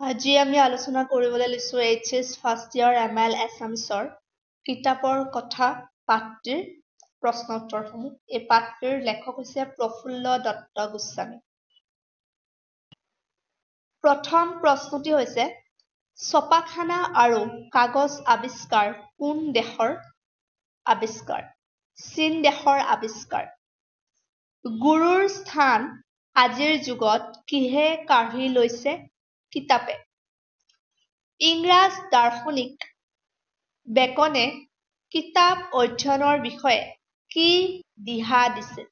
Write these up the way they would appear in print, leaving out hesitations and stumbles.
আজি আমি আলোচনা কৰিবলৈ লৈছো এইচএছ ফাৰ্ষ্ট ইয়াৰ এমএল এছামিছৰ কিতাপৰ কথা পাঠটিৰ প্ৰশ্ন উত্তৰসমূহ। এই পাঠটিৰ লেখক হৈছে প্ৰফুল্ল দত্ত গোস্বামী। প্ৰথম প্ৰশ্নটি হৈছে ছপাখানা আৰু কাগজ আৱিষ্কাৰ কোন দেশৰ আৱিষ্কাৰ? চীন দেশৰ আৱিষ্কাৰ। গুৰুৰ স্থান আজিৰ যুগত কিহে কাঢ়ি লৈছে? কিতাপে। ইংৰাজ দাৰ্শনিক বেকনে কিতাপ অধ্যয়নৰ বিষয়ে কি দিহা দিছিল?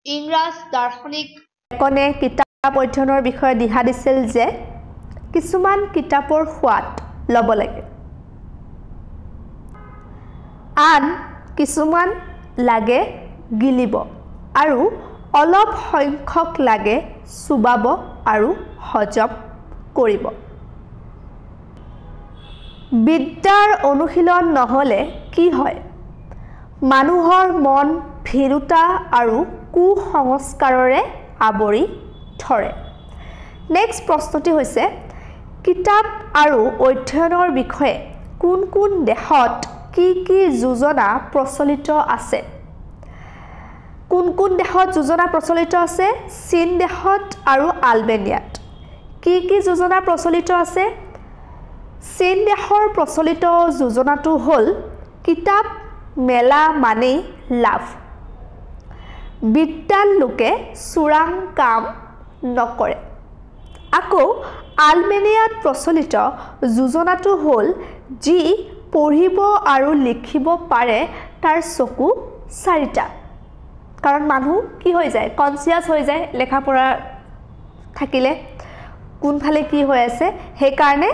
ইংৰাজ দাৰ্শনিক বেকনে কিতাপ অধ্যয়নৰ বিষয়ে দিহা দিছিল যে কিছুমান কিতাপৰ সোৱাদ ল'ব লাগে, আন কিছুমান লাগে গিলিব আৰু অলপ সংখ্যক লাগে চুবাব আৰু হজম কৰিব। বিদ্যাৰ অনুশীলন নহ'লে কি হয়? মানুহৰ মন ভীৰুতা আৰু কুসংস্কাৰৰে আৱৰি ধৰে। নেক্সট প্ৰশ্নটি হৈছে কিতাপ আৰু অধ্যয়নৰ বিষয়ে কোন কোন দেশত কি কি যোজনা প্ৰচলিত আছে? কোন কোন দেশত যোজনা প্ৰচলিত আছে? চীন দেশত আৰু আলবেনিয়াত। কি কি যোজনা প্ৰচলিত আছে? চীন দেশৰ প্ৰচলিত যোজনাটো হ'ল কিতাপ মেলা মানেই লাভ। বিদ্যাল লোকে চোৰাং কাম নকৰে। আকৌ আলবেনিয়াত প্ৰচলিত যোজনাটো হ'ল যি পঢ়িব আৰু লিখিব পাৰে তাৰ চকু চাৰিটা। কাৰণ মানুহ কি হৈ যায়? কনচিয়াছ হৈ যায় লেখা পঢ়া থাকিলে কোনফালে কি হৈ আছে। সেইকাৰণে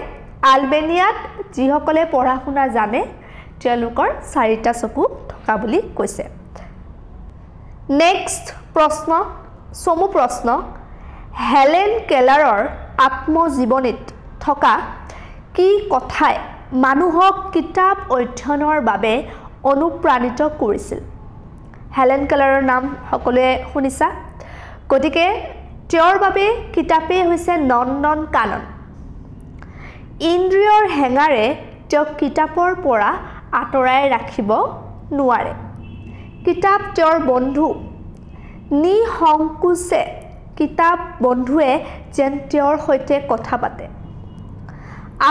আলবেনিয়াত যিসকলে পঢ়া শুনা জানে তেওঁলোকৰ চাৰিটা চকু থকা বুলি কৈছে। নেক্সট প্ৰশ্ন, চমু প্ৰশ্ন, হেলেন কেলাৰৰ আত্মজীৱনীত থকা কি কথাই মানুহক কিতাপ অধ্যয়নৰ বাবে অনুপ্ৰাণিত কৰিছিল? হেলেন কেলাৰৰ নাম সকলোৱে শুনিছা, গতিকে তেওঁৰ বাবে কিতাপেই হৈছে নন্দন কানন। ইন্দ্ৰিয়ৰ হেঙাৰে তেওঁক কিতাপৰ পৰা আঁতৰাই ৰাখিব নোৱাৰে। কিতাপ তেওঁৰ বন্ধু, নিসংকোচে কিতাপ বন্ধুৱে যেন তেওঁৰ সৈতে কথা পাতে।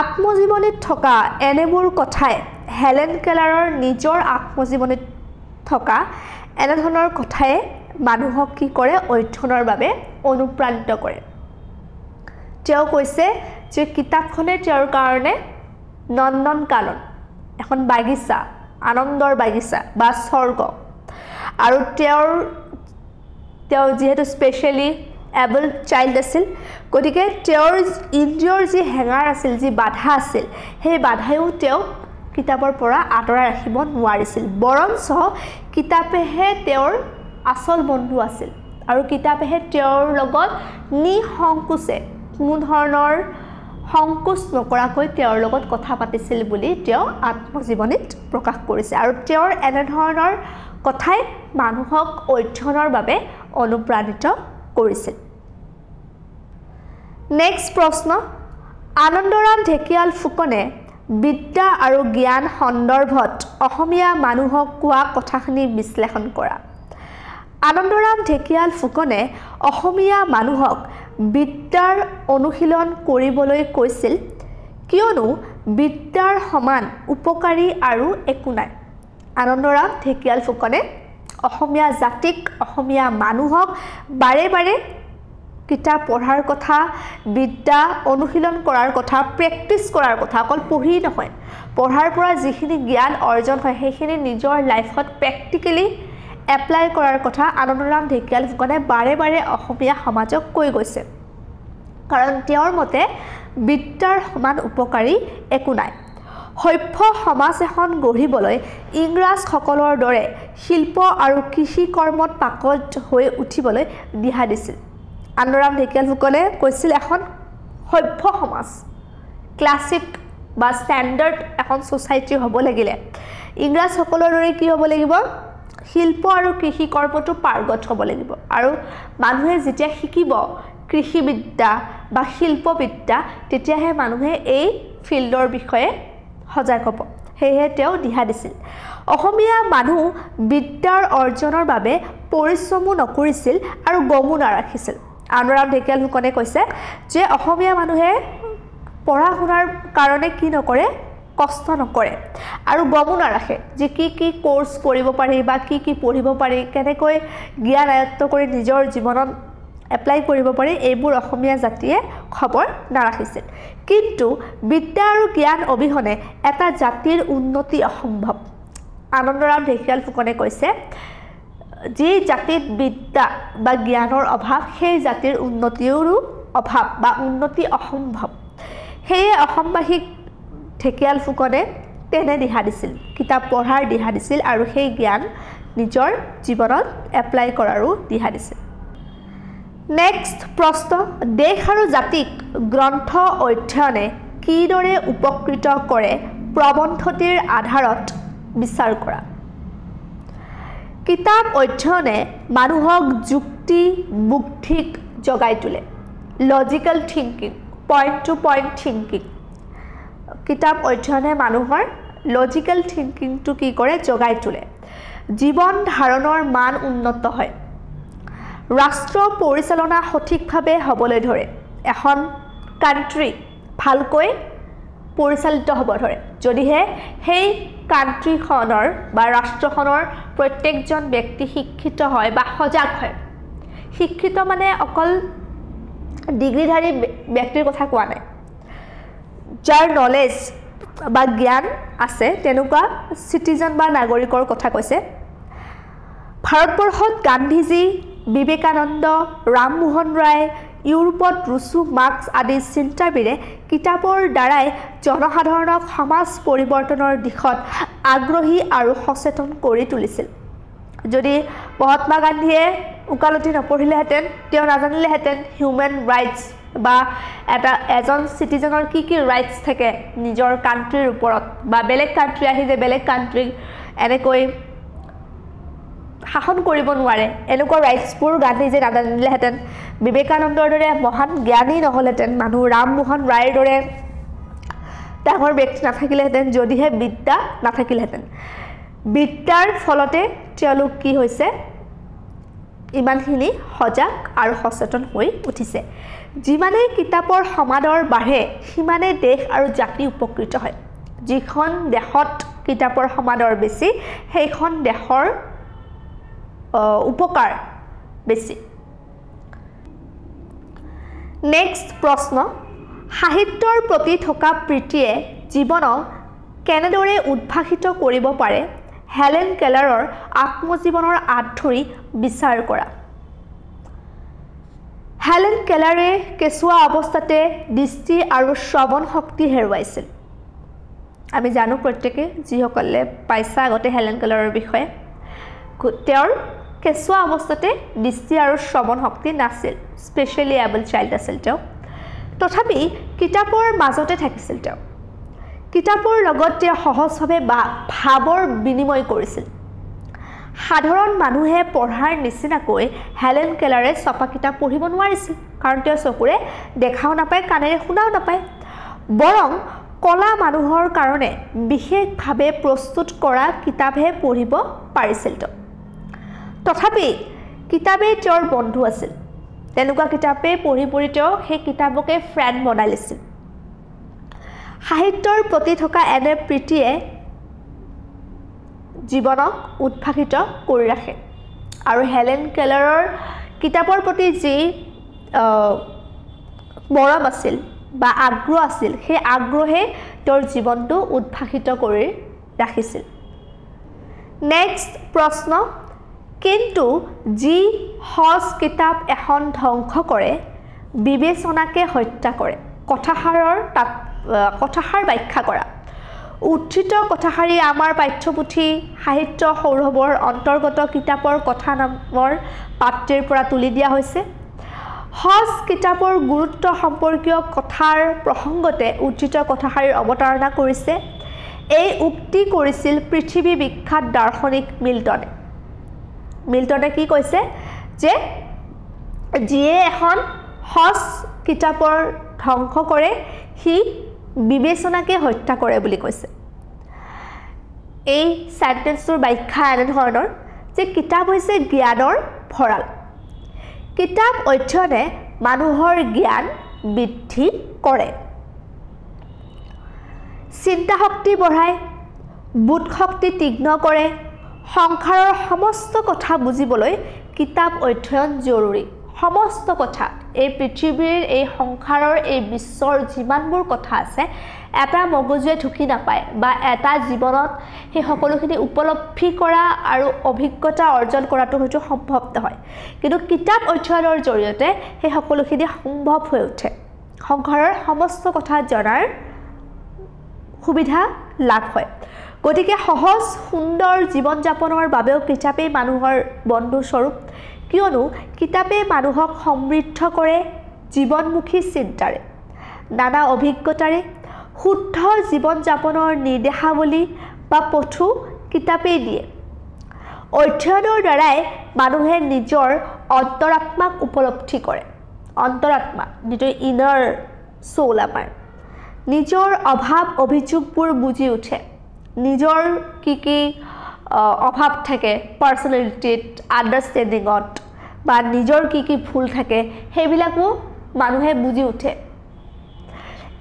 আত্মজীৱনীত থকা এনেবোৰ কথাই হেলেন কেলাৰৰ নিজৰ আত্মজীৱনীত থকা এনেধৰণৰ কথাই মানুহক কি কৰে? অধ্যয়নৰ বাবে অনুপ্ৰাণিত কৰে। তেওঁ কৈছে যে কিতাপখনে তেওঁৰ কাৰণে নন্দন কানন, এখন বাগিচা, আনন্দৰ বাগিচা বা স্বৰ্গ। আৰু তেওঁ যিহেতু স্পেচিয়েলি এবল চাইল্ড আছিল, গতিকে তেওঁৰ ইন্দ্ৰিয়ৰ যি হেঙাৰ আছিল, যি বাধা আছিল, সেই বাধায়ো তেওঁক কিতাপৰ পৰা আঁতৰাই ৰাখিব নোৱাৰিছিল। বৰঞ্চ কিতাপেহে তেওঁৰ আচল বন্ধু আছিল আৰু কিতাপেহে তেওঁৰ লগত নিসংকোচে কোনো ধৰণৰ সংকোচ নকৰাকৈ তেওঁৰ লগত কথা পাতিছিল বুলি তেওঁ আত্মজীৱনীত প্ৰকাশ কৰিছে। আৰু তেওঁৰ এনেধৰণৰ কথাই মানুহক অধ্যয়নৰ বাবে অনুপ্ৰাণিত কৰিছিল। নেক্সট প্ৰশ্ন, আনন্দৰাম ঢেকিয়াল ফুকনে বিদ্যা আৰু জ্ঞান সন্দৰ্ভত অসমীয়া মানুহক কোৱা কথাখিনি বিশ্লেষণ কৰা। আনন্দৰাম ঢেকিয়াল ফুকনে অসমীয়া মানুহক বিদ্যাৰ অনুশীলন কৰিবলৈ কৈছিল কিয়নো বিদ্যাৰ সমান উপকাৰী আৰু একো নাই। আনন্দৰাম ঢেকিয়াল ফুকনে অসমীয়া জাতিক, অসমীয়া মানুহক বাৰে বাৰে কিতাপ পঢ়াৰ কথা, বিদ্যা অনুশীলন কৰাৰ কথা, প্ৰেক্টিছ কৰাৰ কথা, অকল পঢ়ি নহয়, পঢ়াৰ পৰা যিখিনি জ্ঞান অৰ্জন হয় সেইখিনি নিজৰ লাইফত প্ৰেক্টিকেলি এপ্লাই কৰাৰ কথা আনন্দৰাম ঢেকিয়াল ফুকনে বাৰে বাৰে অসমীয়া সমাজক কৈ গৈছে। কাৰণ তেওঁৰ মতে বিদ্যাৰ সমান উপকাৰী একো নাই। সভ্য সমাজ এখন গঢ়িবলৈ ইংৰাজসকলৰ দৰে শিল্প আৰু কৃষি কৰ্মত পাকত হৈ উঠিবলৈ দিহা দিছিল। আনন্দৰাম ঢেকিয়াল ফুকনে কৈছিল এখন সভ্য সমাজ, ক্লাছিক বা ষ্টেণ্ডাৰ্ড এখন ছ'চাইটি হ'ব লাগিলে ইংৰাজসকলৰ দৰে কি হ'ব লাগিব? শিল্প আৰু কৃষি কৰ্মটো পাৰ্গত হ'ব লাগিব। আৰু মানুহে যেতিয়া শিকিব কৃষিবিদ্যা বা শিল্পবিদ্যা তেতিয়াহে মানুহে এই ফিল্ডৰ বিষয়ে সজাগ হ'ব সেয়েহে তেওঁ দিহা দিছিল অসমীয়া মানুহ বিদ্যাৰ অৰ্জনৰ বাবে পৰিশ্ৰমো নকৰিছিল আৰু গমো নাৰাখিছিল আনন্দৰাম ঢেকিয়াল ফুকনে কৈছে যে অসমীয়া মানুহে পঢ়া শুনাৰ কাৰণে কি নকৰে কষ্ট নকৰে আৰু গমো নাৰাখে যে কি কোৰ্স কৰিব পাৰি বা কি পঢ়িব পাৰি কেনেকৈ জ্ঞান আয়ত্ত কৰি নিজৰ জীৱনত এপ্লাই কৰিব পাৰি এইবোৰ অসমীয়া জাতিয়ে খবৰ নাৰাখিছিল কিন্তু বিদ্যা আৰু জ্ঞান অবিহনে এটা জাতিৰ উন্নতি অসম্ভৱ আনন্দৰাম ঢেকিয়াল ফুকনে কৈছে যি জাতিত বিদ্যা বা জ্ঞানৰ অভাৱ সেই জাতিৰ উন্নতিৰো অভাৱ বা উন্নতি অসম্ভৱ সেয়ে অসমবাসীক ঢেকিয়াল ফুকনে তেনে দিহা দিছিল কিতাপ পঢ়াৰ দিহা দিছিল আৰু সেই জ্ঞান নিজৰ জীৱনত এপ্লাই কৰাৰো দিহা দিছিল নেক্সট প্ৰশ্ন দেশ আৰু জাতিক গ্ৰন্থ অধ্যয়নে কিদৰে উপকৃত কৰে প্ৰবন্ধটিৰ আধাৰত বিচাৰ কৰা কিতাপ অধ্যয়নে মানুহক যুক্তি বুদ্ধিক জগাই তোলে logical thinking point to point thinking কিতাপ অধ্যয়নে মানুহৰ লজিক্যাল থিংকিংটো কি কৰে জগাই তোলে জীৱন ধাৰণৰ মান উন্নত হয় ৰাষ্ট্ৰ পৰিচালনা সঠিকভাৱে হ'বলৈ ধৰে এখন কান্ট্ৰি ভালকৈ পৰিচালিত হ'ব ধৰে যদিহে সেই কান্ট্ৰিখনৰ বা ৰাষ্ট্ৰখনৰ প্ৰত্যেকজন ব্যক্তি শিক্ষিত হয় বা সজাগ হয় শিক্ষিত মানে অকল ডিগ্ৰীধাৰী ব্যক্তিৰ কথা কোৱা নাই যাৰ নলেজ বা জ্ঞান আছে তেনেকুৱা সিটিজেন বা নাগৰিকৰ কথা কৈছে ভাৰতবৰ্ষত গান্ধীজী বিবেকানন্দ ৰামমোহন ৰায় ইউৰোপত ৰুছু মাৰ্ক্স আদি চিন্তাবিৰে কিতাপৰ দ্বাৰাই জনসাধাৰণক সমাজ পৰিৱৰ্তনৰ দিশত আগ্ৰহী আৰু সচেতন কৰি তুলিছিল যদি মহাত্মা গান্ধীয়ে উকালতি নপঢ়িলেহেঁতেন তেওঁ নাজানিলেহেঁতেন হিউম্যান ৰাইটস বা এজন সিটিজেনৰ কি ৰাইটস থাকে নিজৰ কান্ট্ৰিৰ ওপৰত বা বেলেগ কান্ট্ৰি আহি যে বেলেগ কান্ট্ৰি এনেকৈ শাসন কৰিব নোৱাৰে এনেকুৱা ৰাইটছবোৰ গান্ধীজীয়ে নাজানিলেহেঁতেন বিবেকানন্দৰ দৰে মহান জ্ঞানী নহ'লেহেঁতেন মানুহ ৰামমোহন ৰায়ৰ দৰে ডাঙৰ ব্যক্তি নাথাকিলেহেঁতেন যদিহে বিদ্যা নাথাকিলেহেঁতেন বিদ্যাৰ ফলতে তেওঁলোক কি হৈছে ইমানখিনি সজাগ আৰু সচেতন হৈ উঠিছে যিমানেই কিতাপৰ সমাদৰ বাঢ়ে সিমানে দেশ আৰু জাতি উপকৃত হয় যিখন দেশত কিতাপৰ সমাদৰ বেছি সেইখন দেশৰ উপকাৰ বেছি নেক্সট প্ৰশ্ন সাহিত্যৰ প্ৰতি থকা প্ৰীতিয়ে জীৱনক কেনেদৰে উদ্ভাসিত কৰিব পাৰে হেলেন কেলাৰৰ আত্মজীৱনৰ আঁত ধৰি বিচাৰ কৰা হেলেন কেলাৰে কেঁচুৱা অৱস্থাতে দৃষ্টি আৰু শ্ৰৱণ শক্তি হেৰুৱাইছিল আমি জানো প্ৰত্যেকে যিসকলে পাইছা আগতে হেলেন কেলাৰৰ বিষয়ে তেওঁৰ কেঁচুৱা অৱস্থাতে দৃষ্টি আৰু শ্ৰৱণ শক্তি নাছিল স্পেচিয়েলি এবল চাইল্ড আছিল তেওঁ তথাপি কিতাপৰ মাজতে থাকিছিল তেওঁ কিতাপৰ লগত তেওঁ সহজভাৱে ভাৱৰ বিনিময় কৰিছিল সাধাৰণ মানুহে পঢ়াৰ নিচিনাকৈ হেলেন কেলাৰে ছপা কিতাপ পঢ়িব নোৱাৰিছিল কাৰণ তেওঁ চকুৰে দেখাও নাপায় কাণেৰে শুনাও নাপায় বৰং কলা মানুহৰ কাৰণে বিশেষভাৱে প্ৰস্তুত কৰা কিতাপহে পঢ়িব পাৰিছিল তেওঁ তথাপি কিতাপে তেওঁৰ বন্ধু আছিল তেনেকুৱা কিতাপে পঢ়ি তেওঁ সেই কিতাপকে ফ্ৰেণ্ড বনাই লৈছিল সাহিত্যৰ প্ৰতি থকা এনে প্ৰীতিয়ে জীৱনক উদ্ভাসিত কৰি ৰাখে আৰু হেলেন কেলাৰৰ কিতাপৰ প্ৰতি যি মৰম আছিল বা আগ্ৰহ আছিল সেই আগ্ৰহে তেওঁৰ জীৱনটো উদ্ভাসিত কৰি ৰাখিছিল নেক্সট প্ৰশ্ন কিন্তু যি সজ কিতাপ এখন ধ্বংস কৰে বিবেচনাকে হত্যা কৰে কথাষাৰ ব্যাখ্যা কৰা উদ্ধৃত কথাষাৰি আমাৰ পাঠ্যপুথি সাহিত্য সৌৰভৰ অন্তৰ্গত কিতাপৰ কথা নামৰ পাঠ্যৰ পৰা তুলি দিয়া হৈছে সজ কিতাপৰ গুৰুত্ব সম্পৰ্কীয় কথাৰ প্ৰসংগতে উদ্ধৃত কথাষাৰিৰ অৱতাৰণা কৰিছে এই উক্তি কৰিছিল পৃথিৱী বিখ্যাত দাৰ্শনিক মিল্টনে কি কৈছে যে যিয়ে এখন সঁচ কিতাপৰ ধ্বংস কৰে সি বিবেচনাকে হত্যা কৰে বুলি কৈছে এই সেন্টেন্সৰ ব্যাখ্যা এনে ধৰণৰ যে কিতাপ হৈছে জ্ঞানৰ ভঁৰাল কিতাপ অধ্যয়নে মানুহৰ জ্ঞান বৃদ্ধি কৰে চিন্তা শক্তি বঢ়ায় বুধ শক্তি তীক্ষ্ণ কৰে সংসাৰৰ সমস্ত কথা বুজিবলৈ কিতাপ অধ্যয়ন জৰুৰী সমস্ত কথা এই পৃথিৱীৰ এই সংসাৰৰ এই বিশ্বৰ যিমানবোৰ কথা আছে এটা মগজুৱে ঢুকি নাপায় বা এটা জীৱনত সেই সকলোখিনি উপলব্ধি কৰা আৰু অভিজ্ঞতা অৰ্জন কৰাটো হয়তো সম্ভৱ নহয় কিন্তু কিতাপ অধ্যয়নৰ জৰিয়তে সেই সকলোখিনি সম্ভৱ হৈ উঠে সংসাৰৰ সমস্ত কথা জনাৰ সুবিধা লাভ হয় গতিকে সহজ সুন্দৰ জীৱন যাপনৰ বাবেও কিতাপে মানুহৰ বন্ধু স্বৰূপ কিয়নো কিতাপে মানুহক সমৃদ্ধ কৰে জীৱনমুখী চিন্তাৰে নানা অভিজ্ঞতাৰে শুদ্ধ জীৱন যাপনৰ নিৰ্দেশাৱলী বা পথু কিতাপে দিয়ে অধ্যয়নৰ দ্বাৰাই মানুহে নিজৰ অন্তৰাত্মাক উপলব্ধি কৰে অন্তৰাত্মা যিটো ইনাৰ সোল আমাৰ নিজৰ অভাৱ অভিযোগবোৰ বুজি উঠে নিজৰ কি অভাৱ থাকে পাৰ্সোনালিটিত আন্ডাৰষ্টেণ্ডিঙত বা নিজৰ কি ভুল থাকে সেইবিলাকো মানুহে বুজি উঠে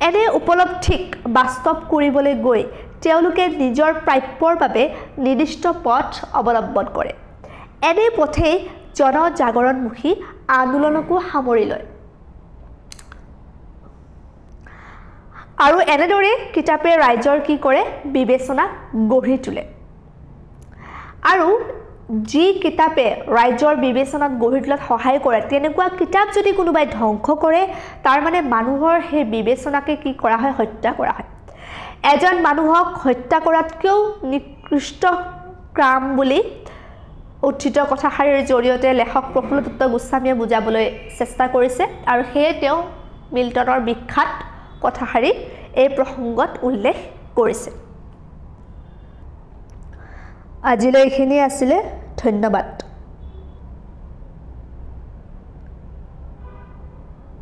এনে উপলব্ধিক বাস্তৱ কৰিবলৈ গৈ তেওঁলোকে নিজৰ প্ৰাপ্যৰ বাবে নিৰ্দিষ্ট পথ অৱলম্বন কৰে এনে পথে জনজাগৰণমুখী আন্দোলনকো সামৰি লয় আৰু এনেদৰে কিতাপে ৰাইজৰ কি কৰে বিবেচনা গঢ়ি তোলে আৰু যি কিতাপে ৰাইজৰ বিবেচনাত গঢ়ি তোলাত সহায় কৰে তেনেকুৱা কিতাপ যদি কোনোবাই ধ্বংস কৰে তাৰ মানে মানুহৰ সেই বিবেচনাকে কি কৰা হয় হত্যা কৰা হয় এজন মানুহক হত্যা কৰাতকৈও নিকৃষ্ট ক্ৰাম বুলি উত্থিত কথাষাৰিৰ জৰিয়তে লেখক প্ৰফুল্ল দত্ত গোস্বামীয়ে বুজাবলৈ চেষ্টা কৰিছে আৰু সেয়ে তেওঁ মিল্টনৰ বিখ্যাত কথাষাৰি এই প্ৰসংগত উল্লেখ কৰিছে আজিলৈ এইখিনি আছিল ধন্যবাদ